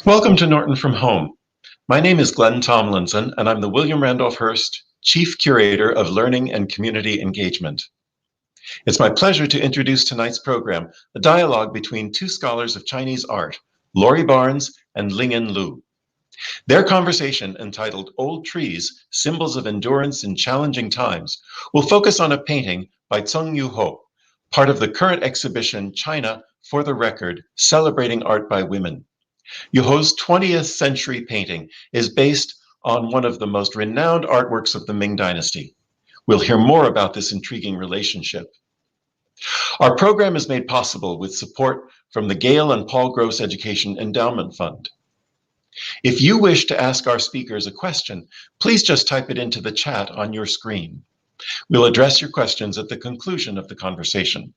Welcome to Norton from Home. My name is Glenn Tomlinson, and I'm the William Randolph Hearst Chief Curator of Learning and Community Engagement. It's my pleasure to introduce tonight's program, a dialogue between two scholars of Chinese art, Laurie Barnes and Ling-en Liu. Their conversation, entitled Old Trees, Symbols of Endurance in Challenging Times, will focus on a painting by Tseng Yu-ho, part of the current exhibition, China for the Record, Celebrating Art by Women. Yu-ho's 20th century painting is based on one of the most renowned artworks of the Ming Dynasty. We'll hear more about this intriguing relationship. Our program is made possible with support from the Gail and Paul Gross Education Endowment Fund. If you wish to ask our speakers a question, please just type it into the chat on your screen. We'll address your questions at the conclusion of the conversation.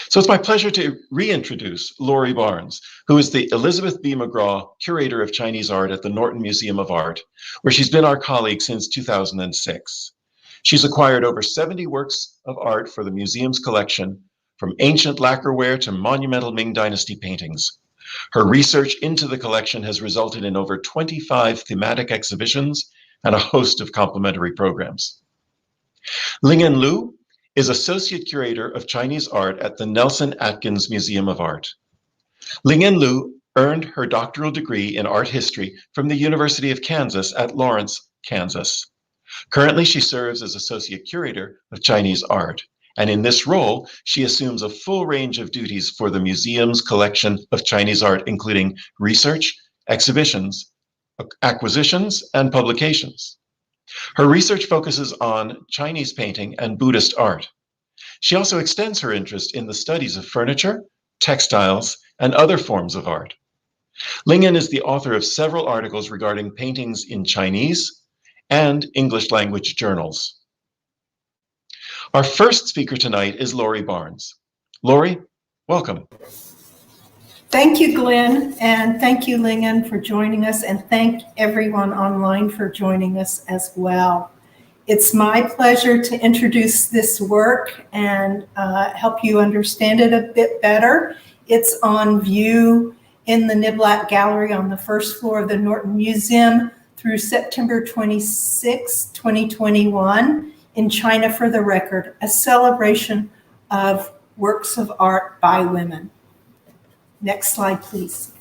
So it's my pleasure to reintroduce Laurie Barnes, who is the Elizabeth B. McGraw Curator of Chinese Art at the Norton Museum of Art, where she's been our colleague since 2006. She's acquired over 70 works of art for the museum's collection, from ancient lacquerware to monumental Ming Dynasty paintings. Her research into the collection has resulted in over 25 thematic exhibitions and a host of complementary programs. Lingan Liu is Associate Curator of Chinese Art at the Nelson-Atkins Museum of Art. Ling-en Liu earned her doctoral degree in art history from the University of Kansas at Lawrence, Kansas. Currently, she serves as Associate Curator of Chinese Art, and in this role, she assumes a full range of duties for the museum's collection of Chinese art, including research, exhibitions, acquisitions, and publications. Her research focuses on Chinese painting and Buddhist art. She also extends her interest in the studies of furniture, textiles, and other forms of art. Ling-en is the author of several articles regarding paintings in Chinese and English language journals. Our first speaker tonight is Laurie Barnes. Laurie, welcome. Thank you, Glenn, and thank you, Ling-en, for joining us, and thank everyone online for joining us as well. It's my pleasure to introduce this work and help you understand it a bit better. It's on view in the Niblack Gallery on the first floor of the Norton Museum through September 26, 2021, in China for the Record, a celebration of works of art by women. Next slide, please.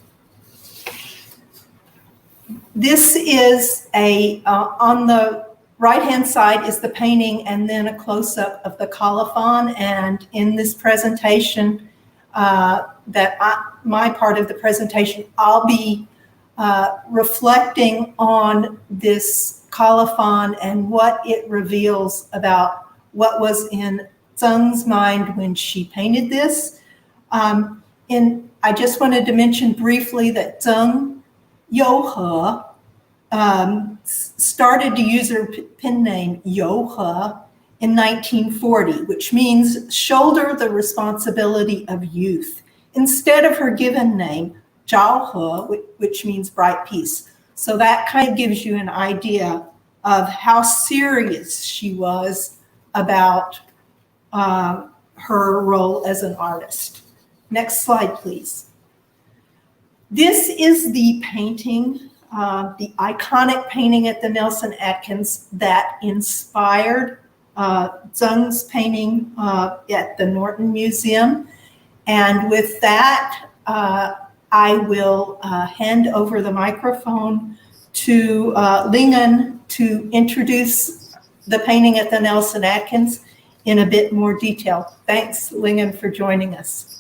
This is on the right-hand side is the painting and then a close-up of the colophon. And in this presentation, my part of the presentation, I'll be reflecting on this colophon and what it reveals about what was in Tseng's mind when she painted this. I just wanted to mention briefly that Tseng Yu-ho started to use her pen name Yu-ho in 1940, which means shoulder the responsibility of youth, instead of her given name, Zhao-ho, which means bright peace. So that kind of gives you an idea of how serious she was about her role as an artist. Next slide, please. This is the painting, the iconic painting at the Nelson-Atkins that inspired Zheng's painting at the Norton Museum. And with that, I will hand over the microphone to Ling-en to introduce the painting at the Nelson-Atkins in a bit more detail. Thanks, Ling-en, for joining us.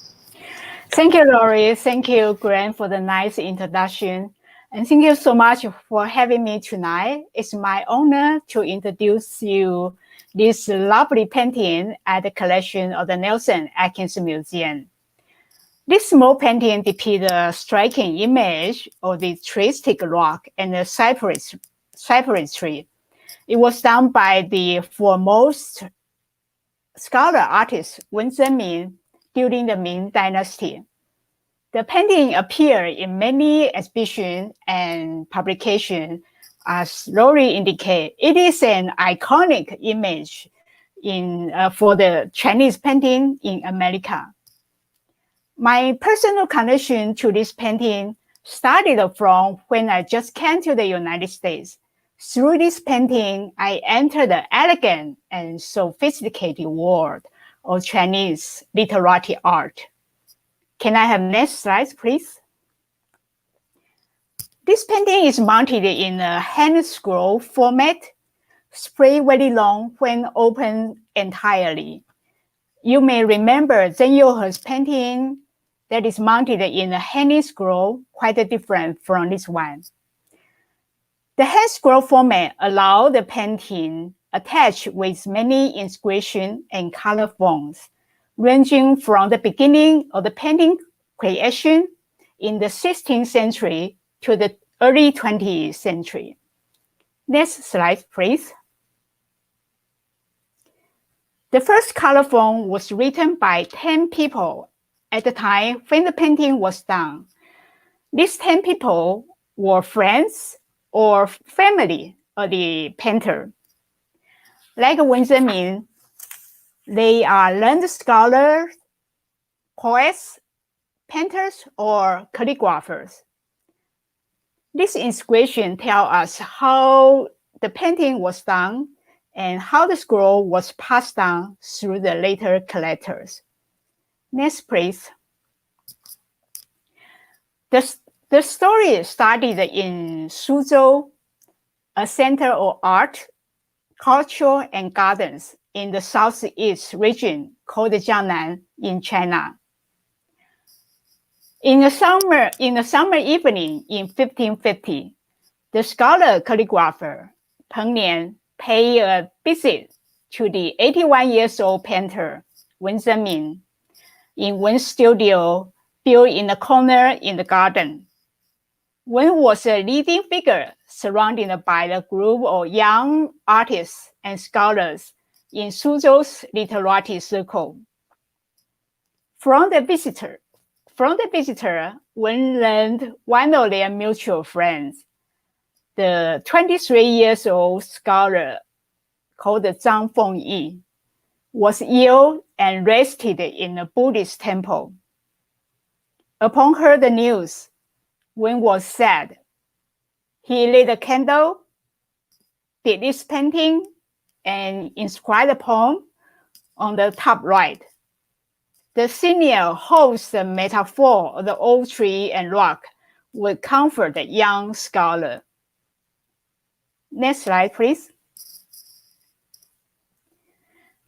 Thank you, Laurie. Thank you, Glenn, for the nice introduction. And thank you so much for having me tonight. It's my honor to introduce you this lovely painting at the collection of the Nelson-Atkins Museum. This small painting depicts a striking image of the tristic rock and the cypress tree. It was done by the foremost scholar artist Wen Zhengming during the Ming Dynasty. The painting appeared in many exhibitions and publications. As Laurie indicated, it is an iconic image for the Chinese painting in America. My personal connection to this painting started from when I just came to the United States. Through this painting, I entered the elegant and sophisticated world of Chinese literary art. Can I have next slide, please? This painting is mounted in a hand scroll format, spread very long when opened entirely. You may remember Tseng Yu-ho's painting that is mounted in a hand scroll, quite different from this one. The hand scroll format allows the painting attached with many inscriptions and color fonts, ranging from the beginning of the painting creation in the 16th century to the early 20th century. Next slide, please. The first color font was written by 10 people at the time when the painting was done. These 10 people were friends or family of the painter. Like Wen Zhengming, they are learned scholars, poets, painters, or calligraphers. This inscription tells us how the painting was done and how the scroll was passed down through the later collectors. Next, please. The story started in Suzhou, a center of art, culture, and gardens in the southeast region called Jiangnan in China. In a summer evening in 1550, the scholar calligrapher Peng Nian paid a visit to the 81-year-old painter Wen Zhengming in Wen's studio built in a corner in the garden. Wen was a leading figure surrounded by a group of young artists and scholars in Suzhou's literary circle. From the visitor, Wen learned one of their mutual friends, the 23-year-old scholar called Zhang Fengyi, was ill and rested in a Buddhist temple. Upon hearing the news, Wen was sad. He lit a candle, did this painting, and inscribed a poem on the top right. The senior holds the metaphor of the old tree and rock would comfort the young scholar. Next slide, please.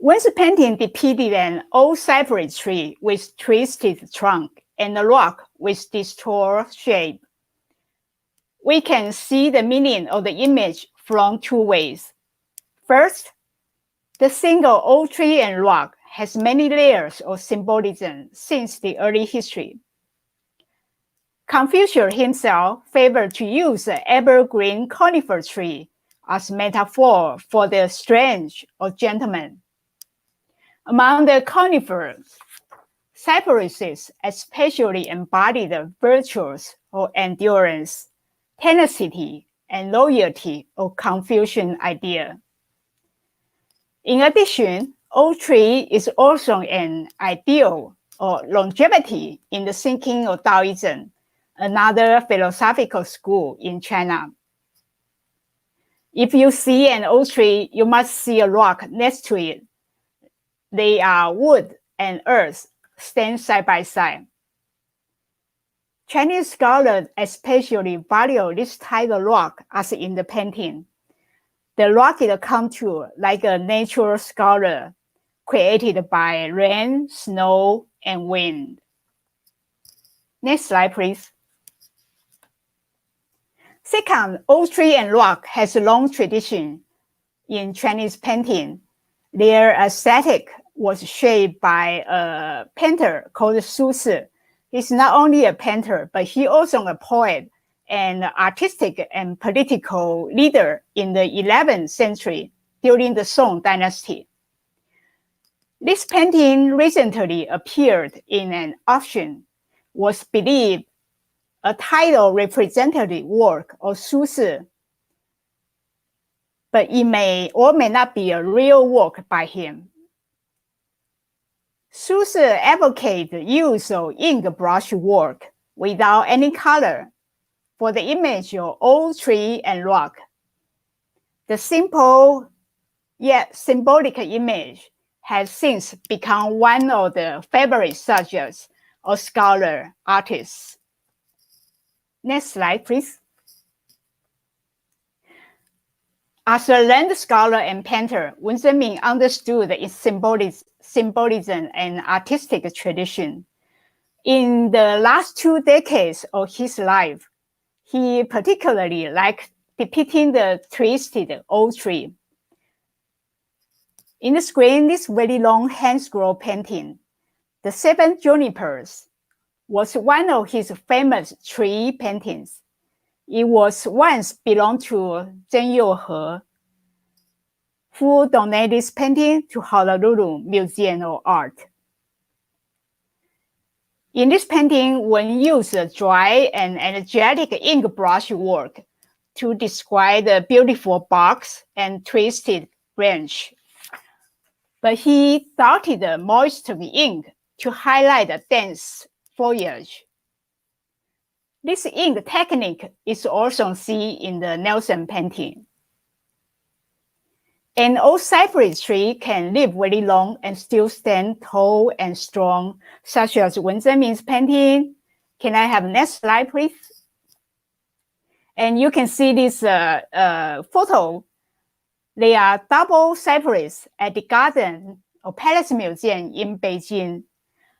Wen's painting depicted an old cypress tree with twisted trunk and a rock with distorted shape. We can see the meaning of the image from two ways. First, the single old tree and rock has many layers of symbolism since the early history. Confucius himself favored to use the evergreen conifer tree as metaphor for the strength of gentlemen. Among the conifers, cypresses especially embody the virtues of endurance, tenacity, and loyalty of Confucian idea. In addition, oak tree is also an ideal of longevity in the thinking of Taoism, another philosophical school in China. If you see an oak tree, you must see a rock next to it. They are wood and earth, stand side by side. Chinese scholars especially value this type of rock as in the painting. The rock is a contour like a natural scholar created by rain, snow, and wind. Next slide, please. Second, oak tree and rock has a long tradition in Chinese painting. Their aesthetic was shaped by a painter called Su Si. He's not only a painter, but he also a poet and artistic and political leader in the 11th century during the Song dynasty. This painting recently appeared in an auction, was believed a title representative work of Su Si, but it may or may not be a real work by him. Su Si advocated the use of ink brush work without any color for the image of old tree and rock. The simple yet symbolic image has since become one of the favorite subjects of scholar artists. Next slide, please. As a land scholar and painter, Wen Zhengming understood its symbolism and artistic tradition. In the last 2 decades of his life, he particularly liked depicting the twisted old tree. In the screen, this very long hand-scroll painting, The 7 Junipers, was one of his famous tree paintings. It was once belonged to Tseng Yu-ho, who donated this painting to Honolulu Museum of Art. In this painting, one used dry and energetic ink brush work to describe the beautiful barks and twisted branch. But he dotted the moist ink to highlight the dense foliage. This ink technique is also seen in the Nelson painting. An old cypress tree can live very long and still stand tall and strong, such as Wen Zhengming's painting. Can I have the next slide, please? And you can see this photo. They are double cypress at the Garden or Palace Museum in Beijing.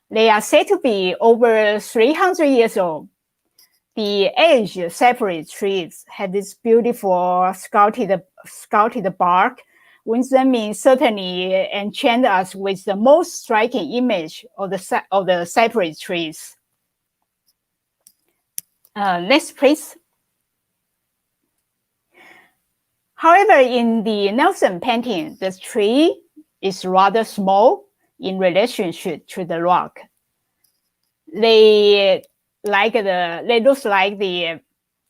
They are said to be over 300 years old. The aged cypress trees have this beautiful sculpted bark. Wen Zhengming certainly enchanted us with the most striking image of the cypress trees. Next, please. However, in the Nelson painting, the tree is rather small in relationship to the rock. They look like the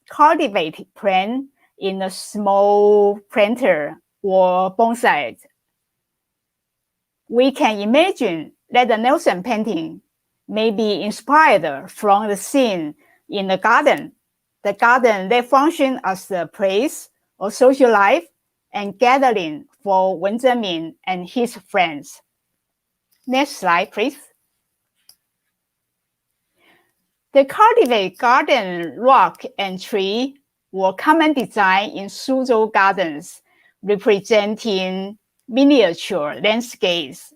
cultivated plant in a small planter or bonsai. We can imagine that the Nelson painting may be inspired from the scene in the garden that functioned as a place of social life and gathering for Wen Zhengming and his friends. Next slide, please. The cultivated garden rock and tree were common design in Suzhou gardens, representing miniature landscapes.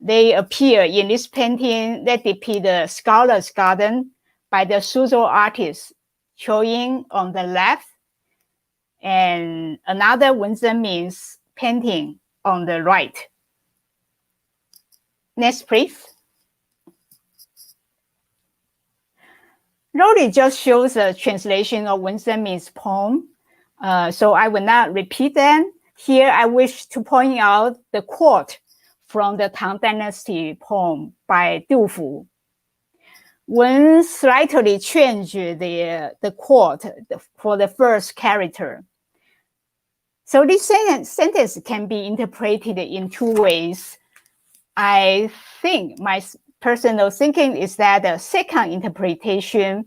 They appear in this painting that depicts the scholar's garden by the Suzhou artist, showing on the left, and another Wen Zhengming's painting on the right. Next, please. Laurie just shows a translation of Wen Zhengming's poem, so I will not repeat them. Here, I wish to point out the quote from the Tang Dynasty poem by Du Fu. Wen slightly changed the quote for the first character. So this sentence can be interpreted in 2 ways. I think my personal thinking is that the second interpretation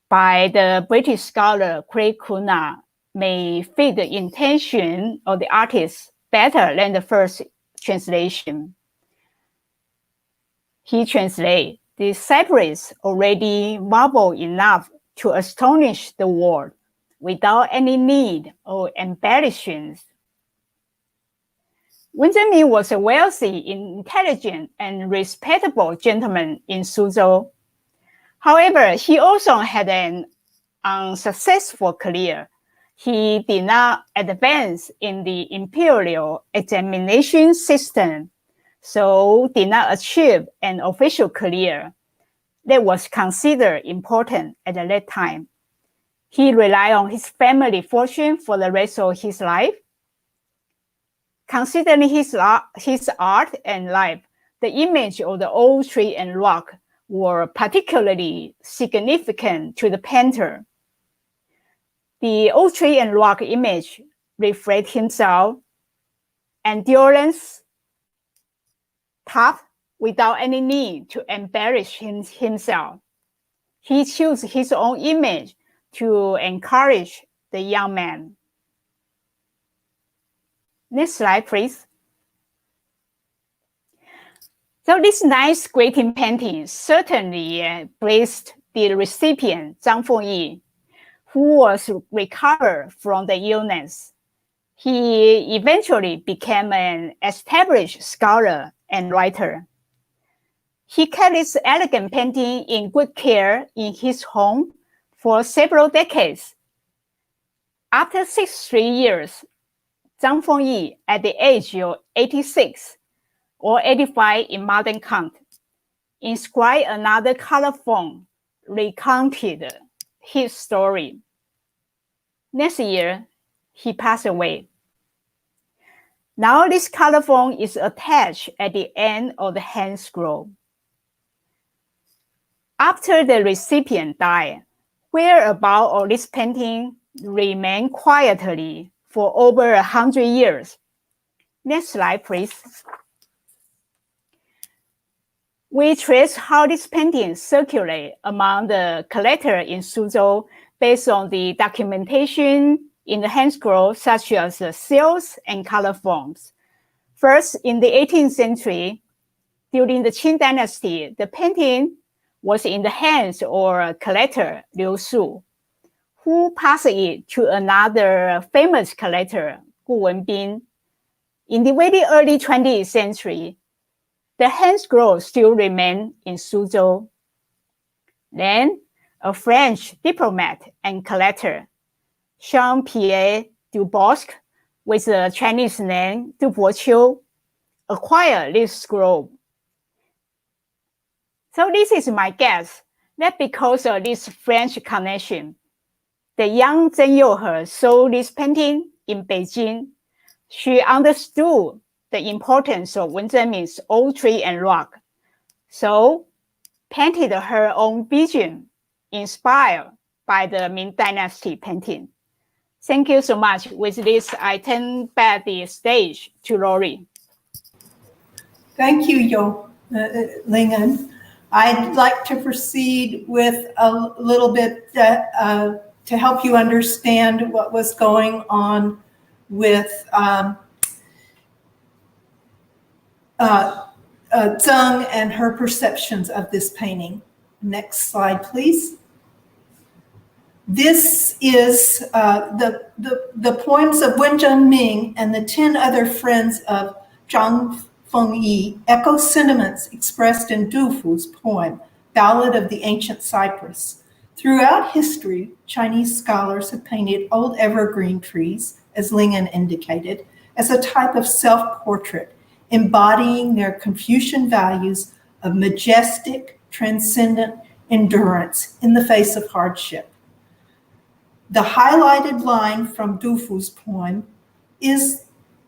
by the British scholar Craig Kuna may fit the intention of the artist better than the first translation. He translates, "The cypress already marble enough to astonish the world without any need of embellishments." Wen Zhengming was a wealthy, intelligent, and respectable gentleman in Suzhou. However, he also had an unsuccessful career. He did not advance in the imperial examination system, so did not achieve an official career that was considered important at that time. He relied on his family fortune for the rest of his life. Considering his art and life, the image of the old tree and rock were particularly significant to the painter. The old tree and rock image reflects himself, endurance, tough, without any need to embellish himself. He chose his own image to encourage the young man. Next slide, please. So this nice greeting painting certainly pleased the recipient, Zhang Fengyi, who was recovered from the illness. He eventually became an established scholar and writer. He kept this elegant painting in good care in his home for several decades. After 63 years, Zhang Fengyi, at the age of 86 or 85 in modern count, inscribed another color form, recounted his story. Next year, he passed away. Now this color form is attached at the end of the hand scroll. After the recipient died, whereabouts of this painting remained quietly for over 100 years. Next slide, please. We trace how this painting circulated among the collectors in Suzhou based on the documentation in the hand scroll, such as the seals and color forms. First, in the 18th century, during the Qing dynasty, the painting was in the hands of collector Liu Su, who passed it to another famous collector, Gu Wenbin. In the very early 20th century, the hand scroll still remained in Suzhou. Then, a French diplomat and collector, Jean-Pierre Dubosc, with the Chinese name Duboqiu, acquired this scroll. So this is my guess, that because of this French connection, the young Tseng Yu-ho saw this painting in Beijing. She understood the importance of Wen Zhengming's old tree and rock, so painted her own vision, inspired by the Ming Dynasty painting. Thank you so much. With this, I turn back the stage to Laurie. Thank you, Ling-en. I'd like to proceed with a little bit to help you understand what was going on with Zheng and her perceptions of this painting. Next slide, please. This is the poems of Wen Zhengming and the 10 other friends of Zhang Fengyi echo sentiments expressed in Du Fu's poem, Ballad of the Ancient Cypress. Throughout history, Chinese scholars have painted old evergreen trees, as Ling-en indicated, as a type of self-portrait, embodying their Confucian values of majestic, transcendent endurance in the face of hardship. The highlighted line from Du Fu's poem is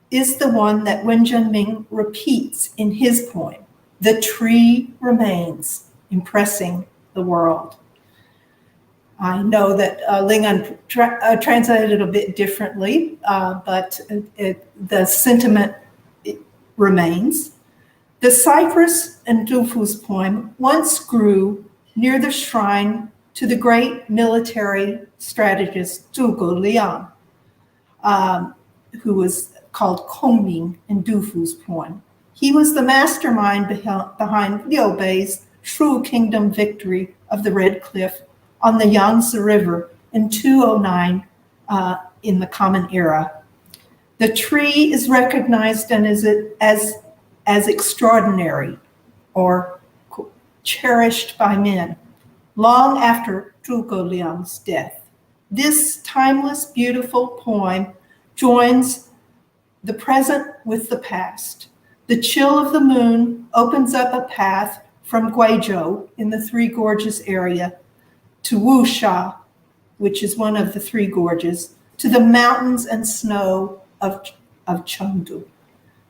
the one that Wen Zhengming repeats in his poem. The tree remains, impressing the world. I know that Ling-en translated a bit differently, but the sentiment remains. The cypress in Du Fu's poem once grew near the shrine to the great military strategist Zhuge Liang, who was called Ming in Du Fu's poem. He was the mastermind behind Liu Bei's Shu Kingdom victory of the Red Cliff on the Yangtze River in 209 in the Common Era. The tree is recognized and as extraordinary or cherished by men long after Zhuge Liang's death. This timeless, beautiful poem joins the present with the past. The chill of the moon opens up a path from Guizhou in the Three Gorges area to Wusha, which is one of the Three Gorges, to the mountains and snow of Chengdu.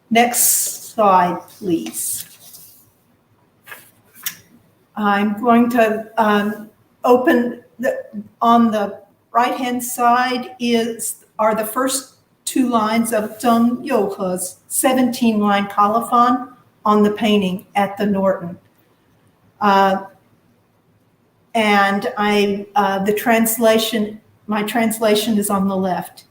Next slide, please. I'm going to open on the right-hand side are the first two lines of Tseng Yu-ho's 17-line colophon on the painting at the Norton. and my translation is on the left.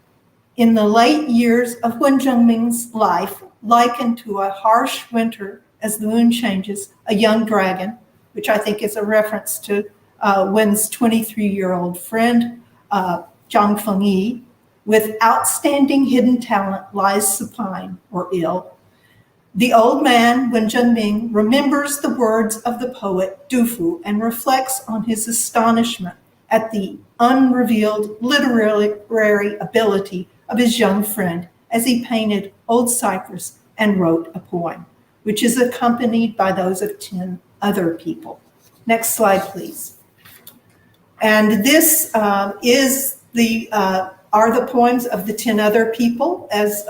In the late years of Wen Zhengming's life, likened to a harsh winter as the moon changes, a young dragon, which I think is a reference to Wen's 23-year-old friend, Zhang Fengyi, with outstanding hidden talent, lies supine or ill. The old man, Wen Zhengming, remembers the words of the poet Du Fu and reflects on his astonishment at the unrevealed literary ability of his young friend as he painted Old Cypress and wrote a poem, which is accompanied by those of 10 other people. Next slide, please. And this are the poems of the 10 other people, as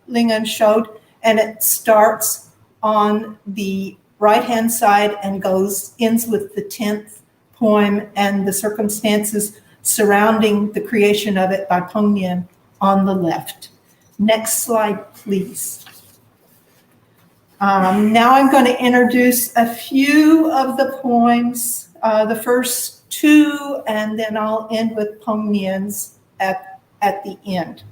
Ling-en showed, and it starts on the right-hand side and ends with the 10th poem and the circumstances surrounding the creation of it by Peng Nian on the left. Next slide, please. Now I'm going to introduce a few of the poems, the first two, and then I'll end with Peng Nian's at the end.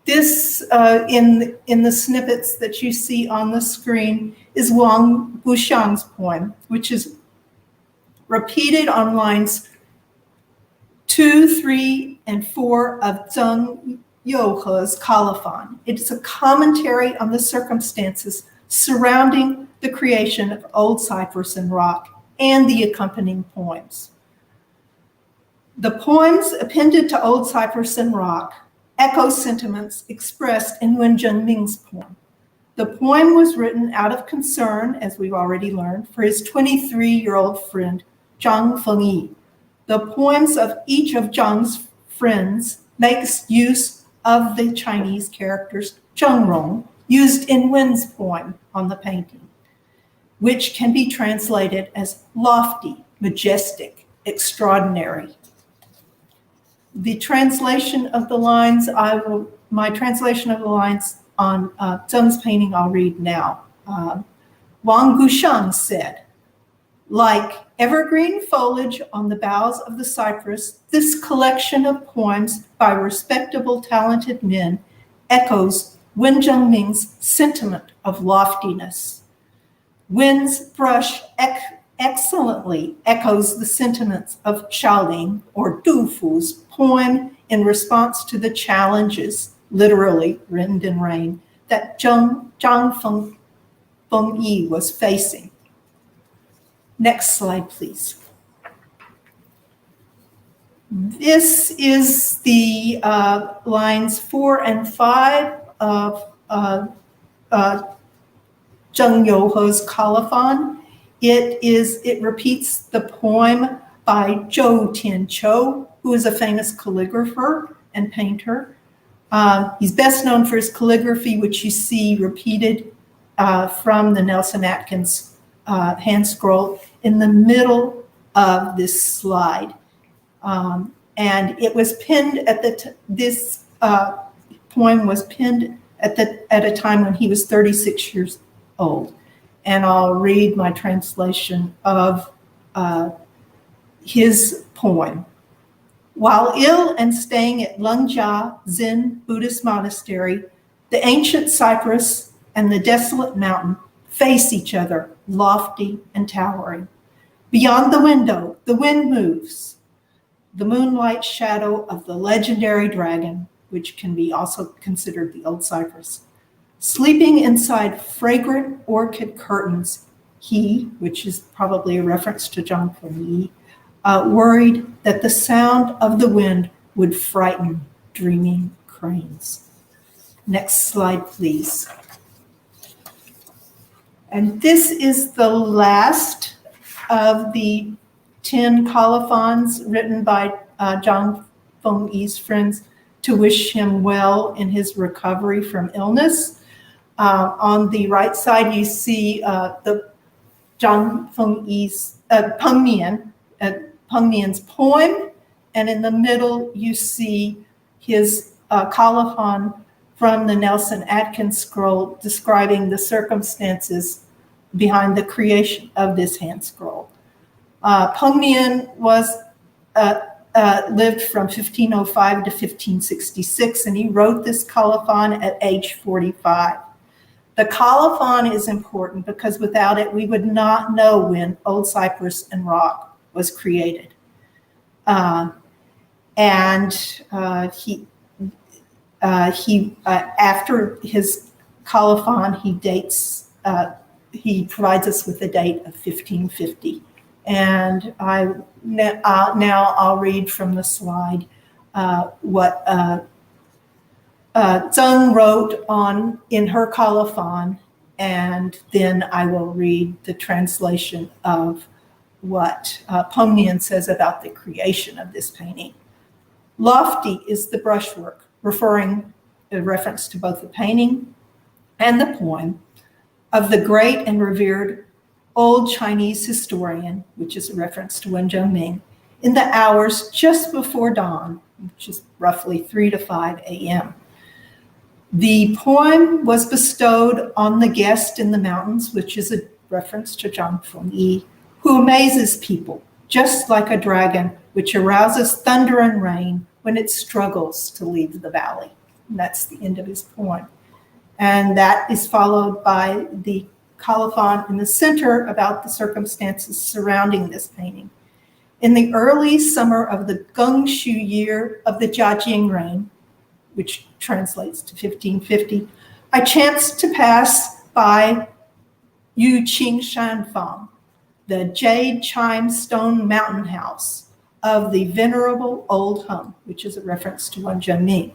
This, in the snippets that you see on the screen, is Wang Guxiang's poem, which is repeated on lines 2, 3, and 4 of Tseng Yu-ho's colophon. It's a commentary on the circumstances surrounding the creation of Old Cypress and Rock and the accompanying poems. The poems appended to Old Cypress and Rock echo sentiments expressed in Wen Zhengming's poem. The poem was written out of concern, as we've already learned, for his 23-year-old friend, Zhang Fengyi. The poems of each of Zhang's friends makes use of the Chinese characters zhengrong used in Wen's poem on the painting, which can be translated as lofty, majestic, extraordinary. The translation of the lines, my translation of the lines on Zheng's painting I'll read now. Wang Guxiang said, like evergreen foliage on the boughs of the cypress, this collection of poems by respectable, talented men echoes Wen Zhengming's sentiment of loftiness. Wen's brush excellently echoes the sentiments of Xiaoling or Du Fu's poem in response to the challenges, literally wind and rain, that Zhang Fengyi was facing. Next slide, please. This is the lines 4 and 5 of Tseng Yu-ho's colophon. It repeats the poem by Zhou Tianqiu, who is a famous calligrapher and painter. He's best known for his calligraphy, which you see repeated from the Nelson-Atkins hand scroll in the middle of this slide. And it was pinned at this poem was pinned at a time when he was 36 years old. And I'll read my translation of his poem. While ill and staying at Lengjia Zen Buddhist Monastery, the ancient cypress and the desolate mountain face each other, lofty and towering. Beyond the window, the wind moves. The moonlight shadow of the legendary dragon, which can be also considered the old cypress, sleeping inside fragrant orchid curtains, he, which is probably a reference to Zhang Fengyi, worried that the sound of the wind would frighten dreaming cranes. Next slide, please. And this is the last of the 10 colophons written by Zhang Fengyi's friends to wish him well in his recovery from illness. On the right side, you see the Zhang Fengyi's Peng Nian's poem, and in the middle, you see his colophon from the Nelson-Atkins scroll describing the circumstances behind the creation of this hand scroll. Peng Nian lived from 1505 to 1566, and he wrote this colophon at age 45. The colophon is important because without it, we would not know when Old Cypress and Rock was created. After his colophon, he provides us with the date of 1550. And now I'll read from the slide what Zheng wrote in her colophon, and then I will read the translation of what Peng Nian says about the creation of this painting. Lofty is the brushwork, referring a reference to both the painting and the poem of the great and revered old Chinese historian, which is a reference to Wen Zhengming, in the hours just before dawn, which is roughly 3 to 5 a.m. The poem was bestowed on the guest in the mountains, which is a reference to Zhang Fengyi, who amazes people, just like a dragon which arouses thunder and rain when it struggles to leave the valley. And that's the end of his poem. And that is followed by the colophon in the center about the circumstances surrounding this painting. In the early summer of the Gengshu year of the Jiajing reign, which translates to 1550, I chanced to pass by Yuqing Shanfang, the jade chime stone mountain house of the venerable old Hung, which is a reference to Wen Zhengming.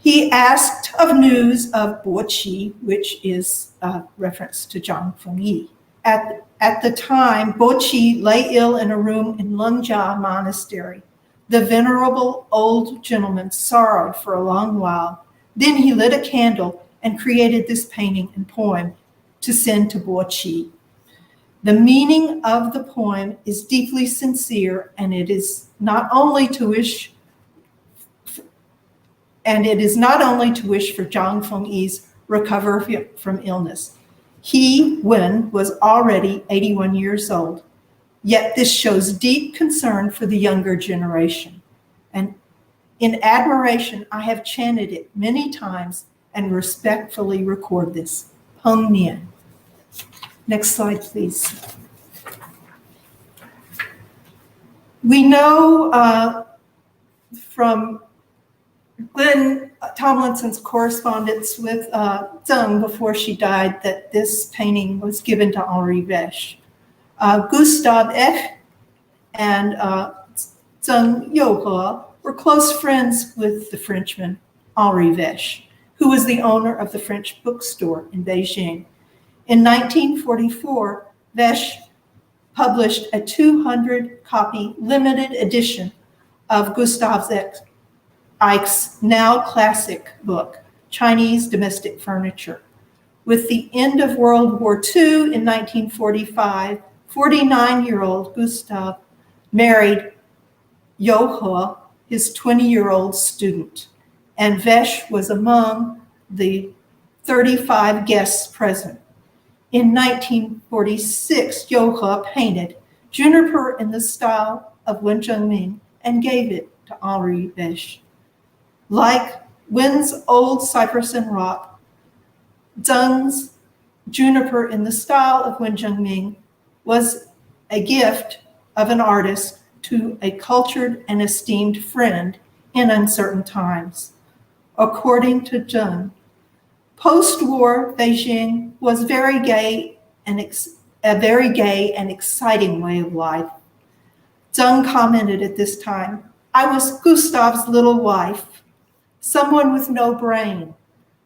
He asked of news of Boqi, which is a reference to Zhang Fengyi. At the time, Boqi lay ill in a room in Lengjia Monastery. The venerable old gentleman sorrowed for a long while. Then he lit a candle and created this painting and poem to send to Boqi. The meaning of the poem is deeply sincere, and it is not only to wish for Zhang Fengyi's recovery from illness. He, Wen, was already 81 years old, yet this shows deep concern for the younger generation. And in admiration, I have chanted it many times and respectfully record this. Peng Nian. Next slide, please. We know from Glenn Tomlinson's correspondence with Zheng before she died that this painting was given to Henri Veche. Gustave Ecke and Tseng Yu-ho were close friends with the Frenchman Henri Veche, who was the owner of the French bookstore in Beijing. In 1944, Veche published a 200-copy limited edition of Gustave Ecke's now classic book, Chinese Domestic Furniture. With the end of World War II in 1945, 49-year-old Gustave married Yu-ho, his 20-year-old student, and Veche was among the 35 guests present. In 1946, Yu-ho painted Juniper in the style of Wen Zhengming and gave it to Henri Veche. Like Wen's old Cypress and Rock, Zheng's Juniper in the style of Wen Zhengming was a gift of an artist to a cultured and esteemed friend in uncertain times. According to Zheng, post-war Beijing was a very gay and exciting way of life. Zheng commented at this time, "I was Gustave's little wife, someone with no brain.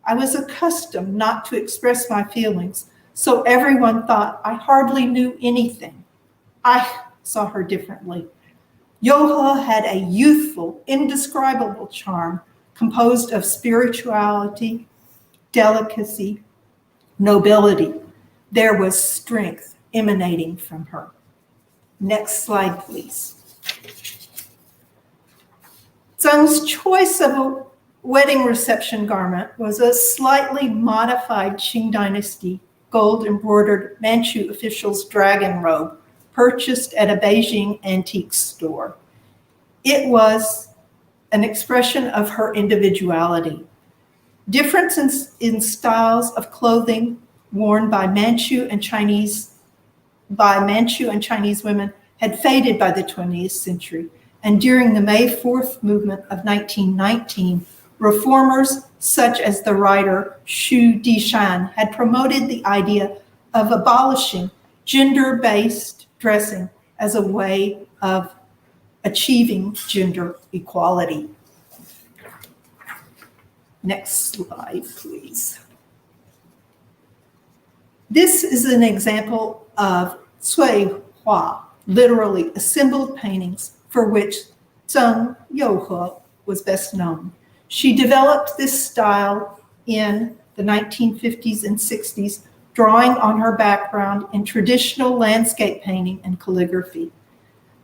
I was accustomed not to express my feelings, so everyone thought I hardly knew anything. I saw her differently. Yu-ho had a youthful, indescribable charm composed of spirituality, delicacy, nobility. There was strength emanating from her." Next slide, please. Zheng's choice of a wedding reception garment was a slightly modified Qing Dynasty gold-embroidered Manchu official's dragon robe purchased at a Beijing antique store. It was an expression of her individuality. Difference in styles of clothing worn by Manchu and Chinese women had faded by the 20th century. And during the May 4th movement of 1919, reformers such as the writer Xu Dishan had promoted the idea of abolishing gender-based dressing as a way of achieving gender equality. Next slide, please. This is an example of Cui Hua, literally assembled paintings, for which Tseng Yu-ho was best known. She developed this style in the 1950s and 60s, drawing on her background in traditional landscape painting and calligraphy.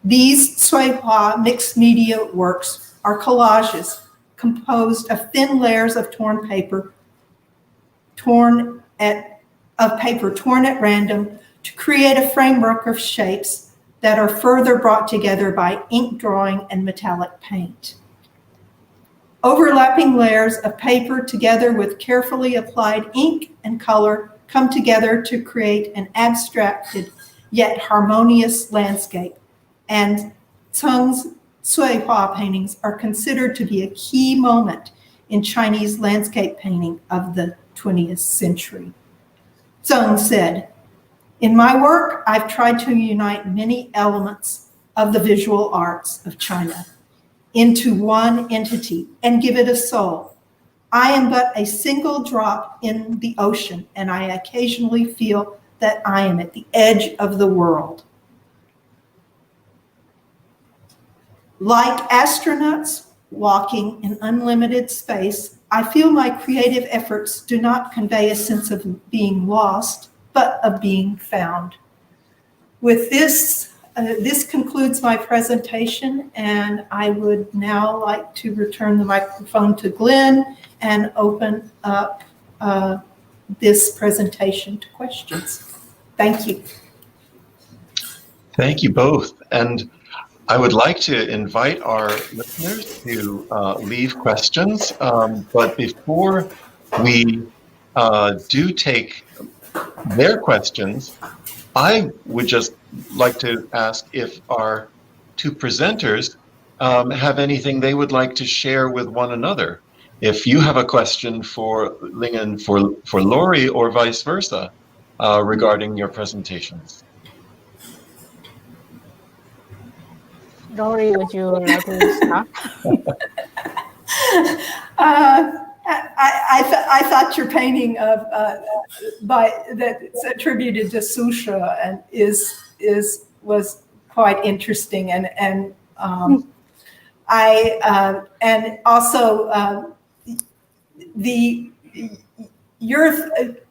These Cui Hua mixed media works are collages composed of thin layers of paper torn at random to create a framework of shapes that are further brought together by ink drawing and metallic paint. Overlapping layers of paper together with carefully applied ink and color come together to create an abstracted yet harmonious landscape, and Tseng's Cui Hua paintings are considered to be a key moment in Chinese landscape painting of the 20th century. Zheng said, "In my work, I've tried to unite many elements of the visual arts of China into one entity and give it a soul. I am but a single drop in the ocean, and I occasionally feel that I am at the edge of the world. Like astronauts walking in unlimited space, I feel my creative efforts do not convey a sense of being lost, but of being found." With this, this concludes my presentation, and I would now like to return the microphone to Glenn and open up this presentation to questions. Thank you. Thank you both. And I would like to invite our listeners to leave questions, but before we do take their questions, I would just like to ask if our two presenters have anything they would like to share with one another. If you have a question for Ling-en for Laurie or vice versa regarding your presentations. Laurie, would you like to start? I thought your painting of that's attributed to Susha and was quite interesting, and also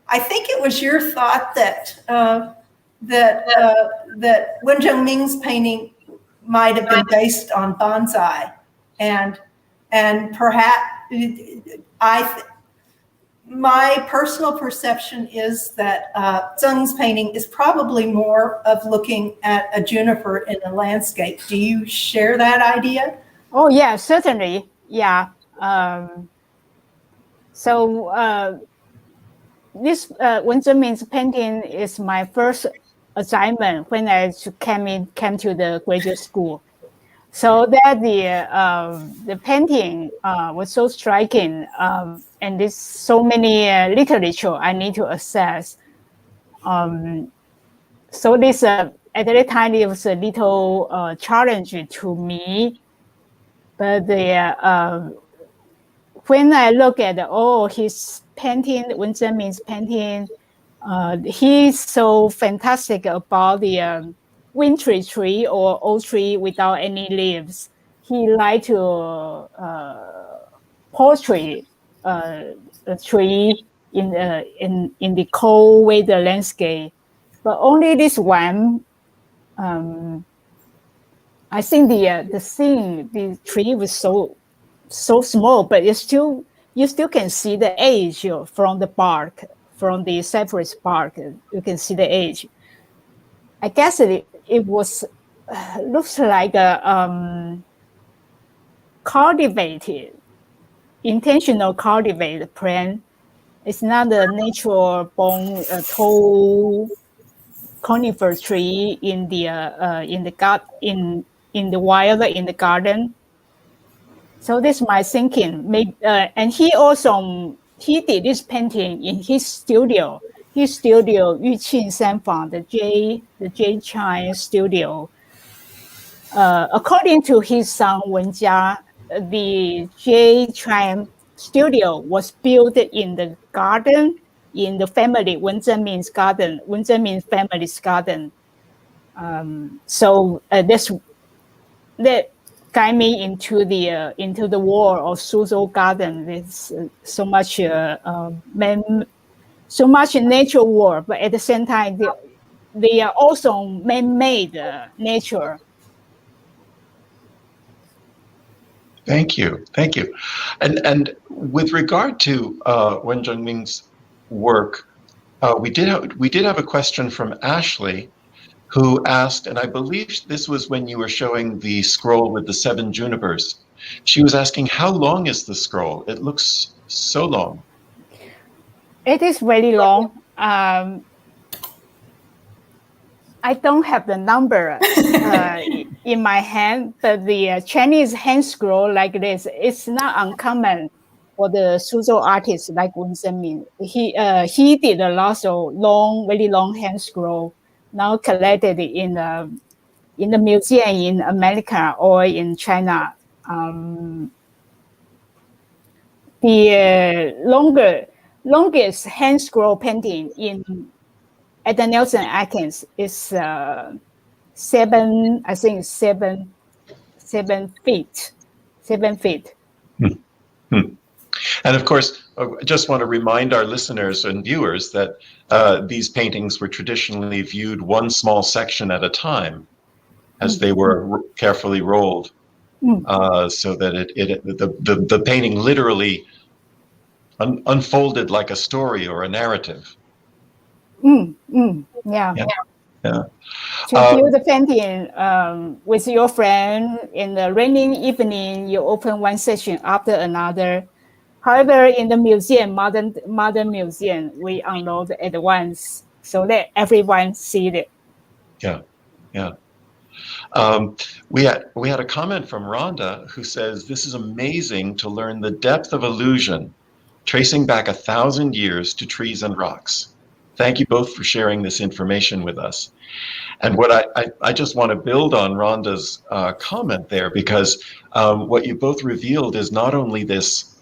I think it was your thought that Wen Zhengming's painting might have been based on bonsai, and perhaps my personal perception is that Zheng's painting is probably more of looking at a juniper in a landscape. Do you share that idea? Oh yeah, certainly. Yeah. This Wen Zhengming's painting is my first assignment when I came to the graduate school. So that the painting was so striking, and there's so many literature I need to access. So this at that time it was a little challenge to me, but when I look at his painting, Wen Zhengming's painting, he's so fantastic about the wintry tree or old tree without any leaves. He liked to portray a tree in the cold weather landscape, but only this one. I think the tree was so small, but you still can see the age from the bark, from the cypress bark. You can see the age. I guess it was looks like a cultivated, intentional cultivated plant. It's not a natural born tall conifer tree in the wild in the garden. So this is my thinking. Maybe, and he did this painting in his studio. His studio, Yuqing Sanfang, the J Chai studio. According to his son Wenjia, the J Chai studio was built in the garden, in the family Wen Zhengming's garden, Wen Zhengming's family's garden. So that guide me into the world of Suzhou Garden with so much nature world, but at the same time they are also man-made nature. Thank you. And with regard to Wen Zhengming's work, we did have a question from Ashley, who asked, and I believe this was when you were showing the scroll with the 7 junipers. She was asking, how long is the scroll? It looks so long. It is very long. I don't have the number in my hand, but the Chinese hand scroll like this, it's not uncommon for the Suzhou artists like Wen Zhengming. He did a lot of very long hand scroll, now collected in the museum in America or in China. The longest hand scroll painting at the Nelson-Atkins is 7 feet. 7 feet. And of course, I just want to remind our listeners and viewers that these paintings were traditionally viewed one small section at a time as they were carefully rolled, so that the painting literally unfolded like a story or a narrative. Yeah. To view the painting with your friend in the raining evening, you open one section after another. However, in the museum, modern museum, we unload at once so that everyone sees it. Yeah. We had a comment from Rhonda who says, "This is amazing to learn the depth of illusion, tracing back 1,000 years to trees and rocks. Thank you both for sharing this information with us." And what I just want to build on Rhonda's comment there, because what you both revealed is not only this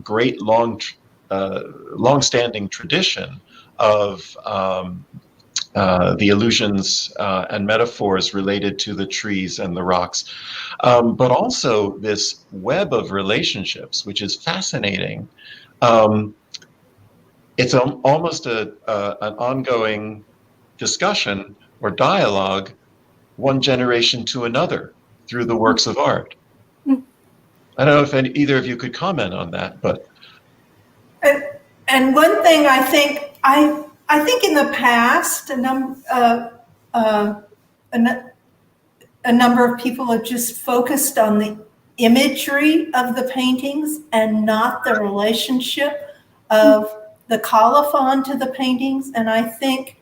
great long-standing tradition of the illusions and metaphors related to the trees and the rocks, but also this web of relationships, which is fascinating. It's almost an ongoing discussion or dialogue, one generation to another, through the works of art. I don't know if either of you could comment on that, but. And one thing I think in the past, a number of people have just focused on the imagery of the paintings and not the relationship of the colophon to the paintings. And I think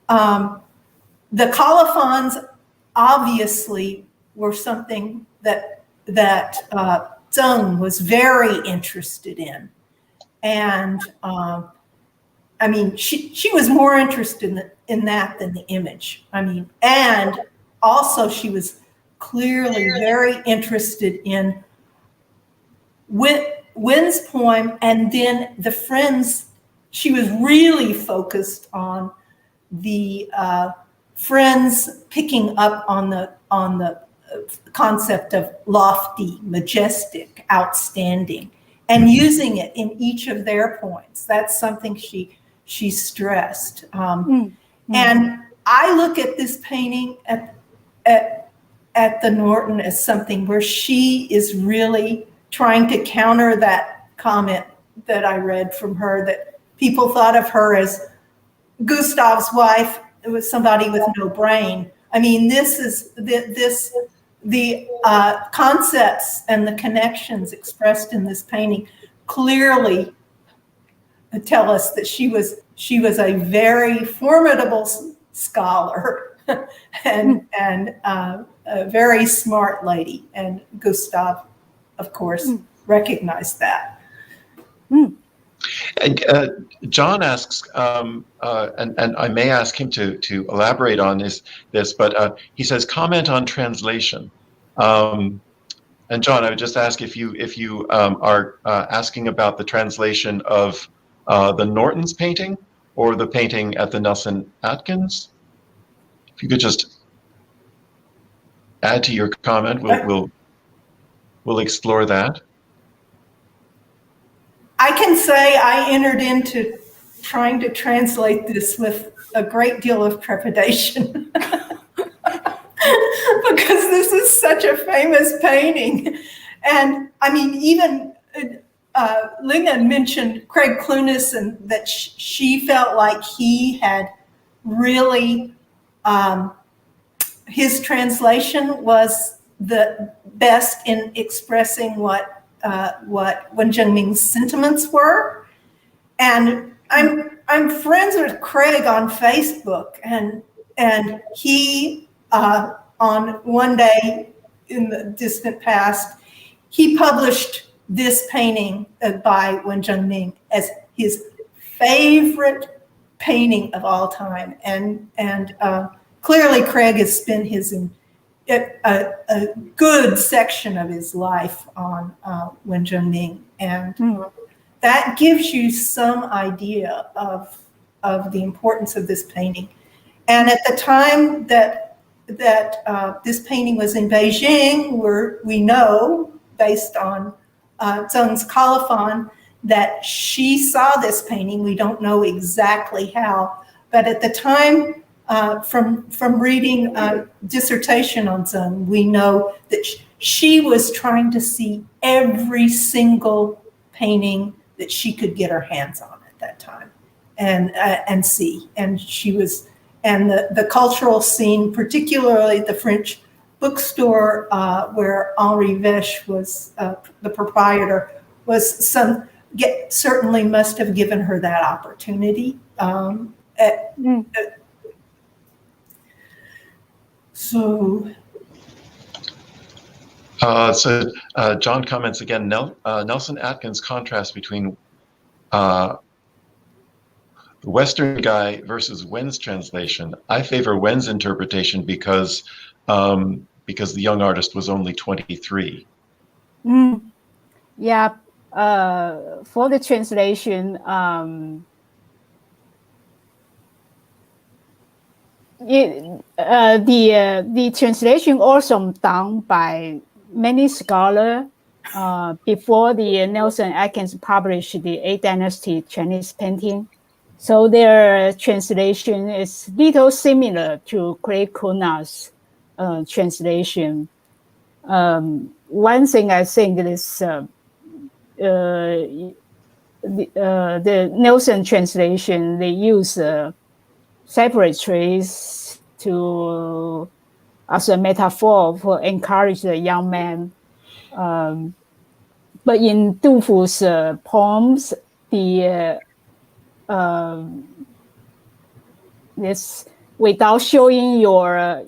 the colophons obviously were something that Zheng was very interested in. And I mean, she was more interested in that than the image. I mean, and also she was clearly very interested in Wen's poem, and then the friends. She was really focused on the friends picking up on the concept of lofty, majestic, outstanding, and using it in each of their points. That's something she stressed. And I look at this painting at the Norton as something where she is really trying to counter that comment that I read from her, that people thought of her as Gustav's wife. It was somebody with no brain. I mean, the concepts and the connections expressed in this painting clearly tell us that she was a very formidable scholar and a very smart lady. And Gustave, of course, recognized that. And John asks, and I may ask him to elaborate on this, but he says, comment on translation. And John, I would just ask if you are asking about the translation of the Norton's painting or the painting at the Nelson-Atkins. If you could just add to your comment, we'll explore that. I can say I entered into trying to translate this with a great deal of trepidation because this is such a famous painting. And I mean, even Lingan mentioned Craig Clunas and that she felt like he had really, his translation was the best in expressing what Wen Zhengming's sentiments were. And I'm friends with Craig on Facebook, and he on one day in the distant past, he published this painting by Wen Zhengming as his favorite painting of all time. And clearly Craig has spent a good section of his life on Wen Zhengming, and that gives you some idea of the importance of this painting. And at the time that this painting was in Beijing, where we know, based on Zheng's colophon, that she saw this painting. We don't know exactly how, but at the time, from reading a dissertation on Zheng, we know that she was trying to see every single painting that she could get her hands on at that time, and see. And she was, and the cultural scene, particularly the French bookstore where Henri Veche was the proprietor, was certainly must have given her that opportunity. So John comments again, Nelson-Atkins contrast between the Western guy versus Wen's translation. I favor Wen's interpretation because the young artist was only 23. Yeah, for the translation, the translation also done by many scholars before the Nelson-Atkins published the 8th Dynasty Chinese painting. So their translation is little similar to Craig Clunas' translation. One thing I think is the Nelson translation, they use separate trees as a metaphor for encourage the young man. But in Du Fu's poems, this without showing your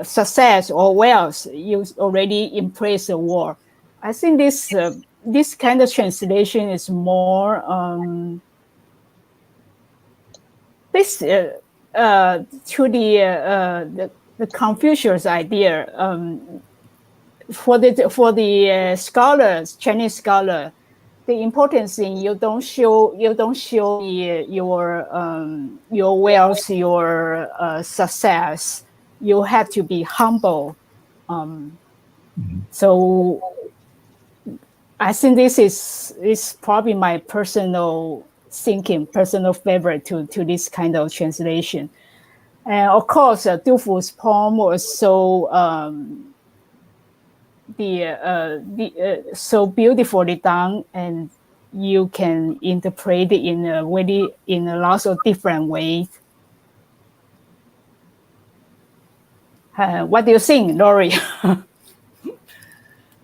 success or wealth, you already impress the world. I think this kind of translation is more to the Confucius idea. For the scholars, Chinese scholar, the important thing, you don't show your wealth, your success. You have to be humble. So I think this is probably my personal thinking, personal favorite to this kind of translation. And of course, Du Fu's poem was so so beautifully done, and you can interpret it in a lots of different ways. What do you think, Laurie?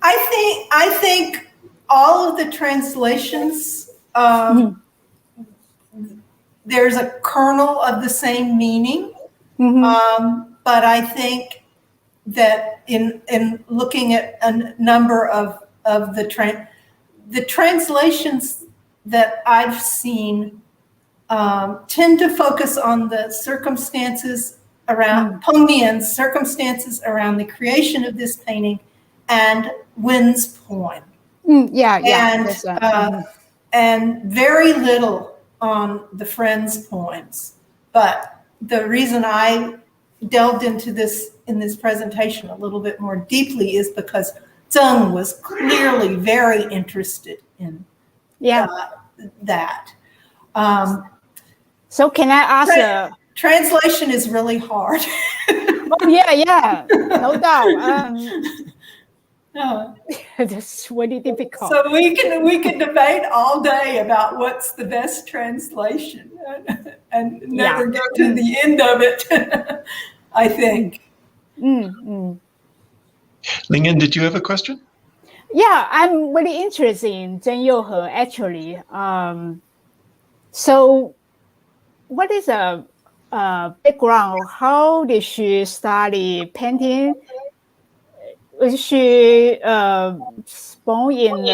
I think all of the translations, there's a kernel of the same meaning, but I think that in looking at a number of the translations that I've seen tend to focus on the circumstances around Pengmian's circumstances around the creation of this painting and Wen's poem. And very little on the friend's poems. But the reason I delved into this in this presentation a little bit more deeply is because Zheng was clearly very interested in that. So can I ask? Translation is really hard. No doubt. That's really difficult. So we can debate all day about what's the best translation and never get to the end of it. I think. Ling-en, did you have a question? Yeah, I'm really interested in Tseng Yu-ho actually. So what is a background? How did she study painting? Was she born in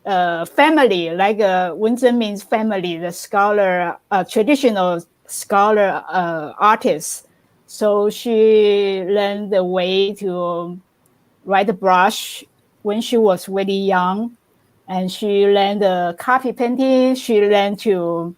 a family like Wen Zhengming's family, the scholar, traditional scholar artist? So she learned the way to write a brush when she was really young, and she learned the copy painting. She learned to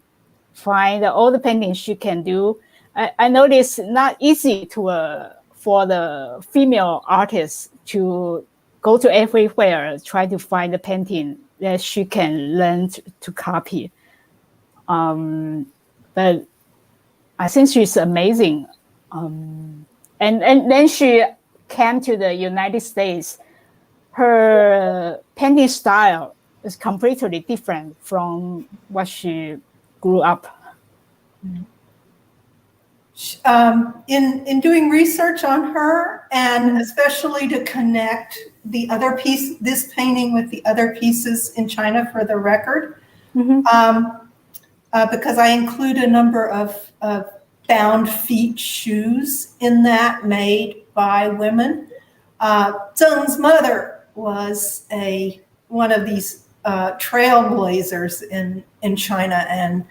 find all the paintings she can do. I know it's not easy to for the female artists to go to everywhere, try to find the painting that she can learn to copy. But I think she's amazing. And then she came to the United States. Her painting style is completely different from what she grew up. In doing research on her, and especially to connect the other piece, this painting with the other pieces in China for the record, because I include a number of bound feet shoes in that made by women. Zheng's mother was one of these trailblazers in China, and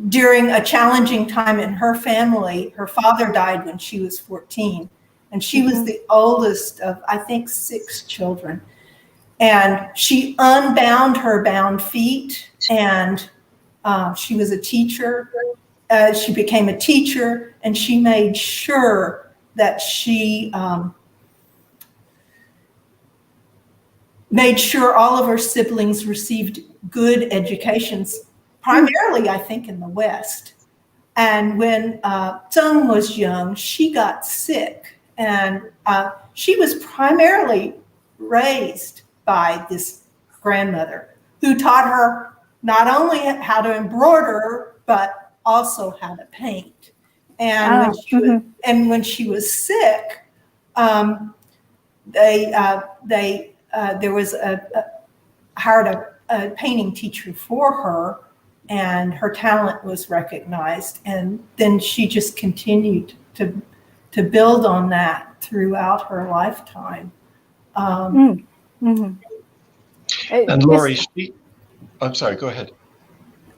during a challenging time in her family, her father died when she was 14, and she was the oldest of, I think, 6 children. And she unbound her bound feet, and she was a teacher. She became a teacher, and she made sure that she made sure all of her siblings received good educations, primarily, I think, in the West. And when Zheng was young, she got sick, and she was primarily raised by this grandmother who taught her not only how to embroider, but also how to paint. And when she was sick, there was hired a painting teacher for her, and her talent was recognized. And then she just continued to build on that throughout her lifetime. And Laurie, I'm sorry, go ahead.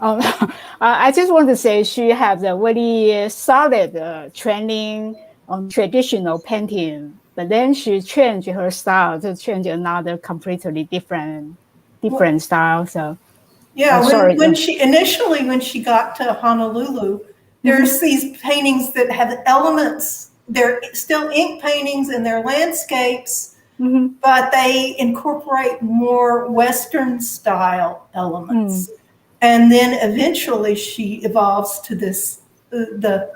I just want to say she has a very solid training on traditional painting, but then she changed her style to change another completely different style. So yeah, when she got to Honolulu, there's these paintings that have elements. They're still ink paintings and they're landscapes, but they incorporate more Western style elements. And then eventually she evolves to this the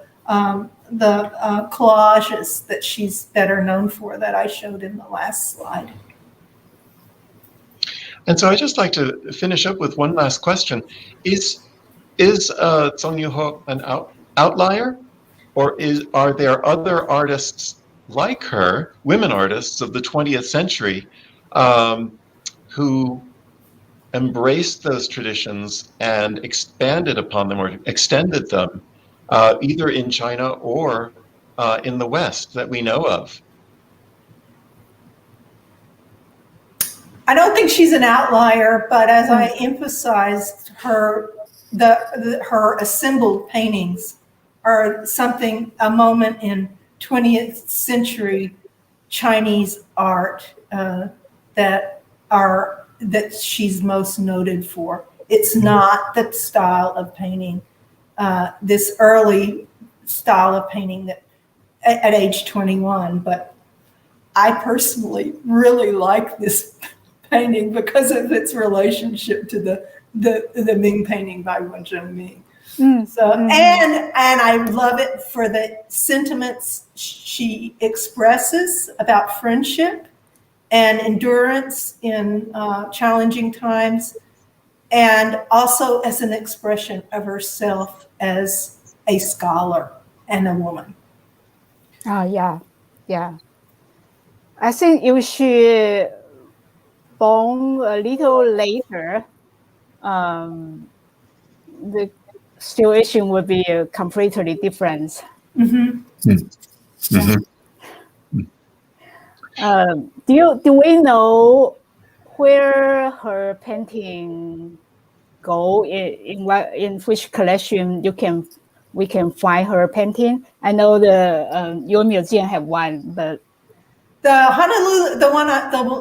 collages that she's better known for, that I showed in the last slide. And so I'd just like to finish up with one last question. Is Tseng Yu-ho an outlier, or are there other artists like her, women artists of the 20th century, who embraced those traditions and expanded upon them or extended them, either in China or in the West that we know of? I don't think she's an outlier, but as I emphasized, her assembled paintings are a moment in 20th century Chinese art that she's most noted for. It's not the style of painting, this early style of painting that at age 21, but I personally really like this painting because of its relationship to the Ming painting by Wen Zhengming. And I love it for the sentiments she expresses about friendship and endurance in challenging times, and also as an expression of herself as a scholar and a woman. Yeah. I think if she born a little later, the situation would be completely different. Do we know where her painting go, in which collection we can find her painting? I know your museum have one, but the Honolulu, the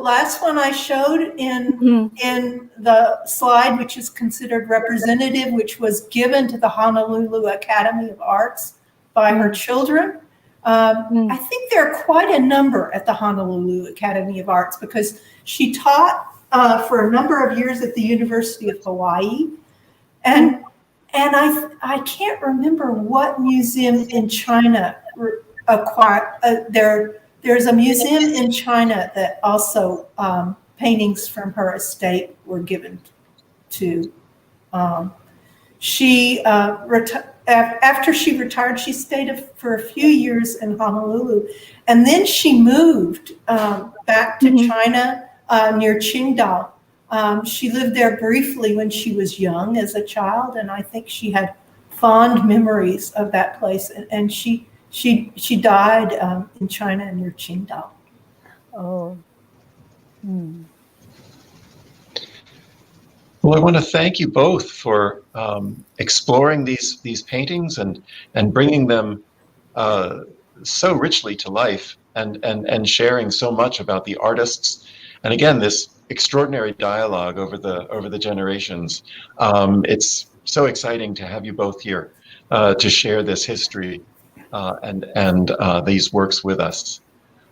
last one I showed in the slide, which is considered representative, which was given to the Honolulu Academy of Arts by her children. I think there are quite a number at the Honolulu Academy of Arts because she taught for a number of years at the University of Hawaii, and I can't remember what museum in China acquired. There's a museum in China that also paintings from her estate were given to. After she retired, she stayed for a few years in Honolulu, and then she moved back to China near Qingdao. She lived there briefly when she was young as a child, and I think she had fond memories of that place. And she died in China near Qingdao. Oh. Well, I want to thank you both for exploring these paintings and bringing them so richly to life and sharing so much about the artists. And again, this extraordinary dialogue over the generations. It's so exciting to have you both here to share this history and these works with us.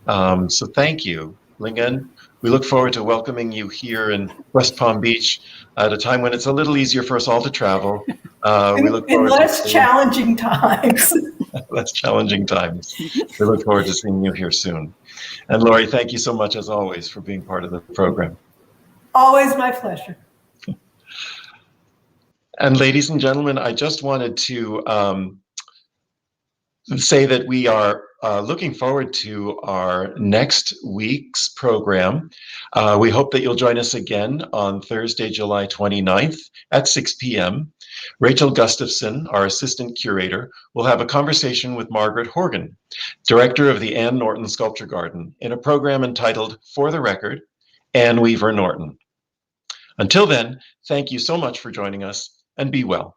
So thank you, Lingan. We look forward to welcoming you here in West Palm Beach at a time when it's a little easier for us all to travel. We look forward in less challenging times. Less challenging times. We look forward to seeing you here soon. And Laurie, thank you so much as always for being part of the program. Always my pleasure. And ladies and gentlemen, I just wanted to say that we are looking forward to our next week's program. We hope that you'll join us again on Thursday, July 29th at 6 p.m. Rachel Gustafson, our assistant curator, will have a conversation with Margaret Horgan, director of the Anne Norton Sculpture Garden, in a program entitled For the Record, Anne Weaver Norton. Until then, thank you so much for joining us, and be well.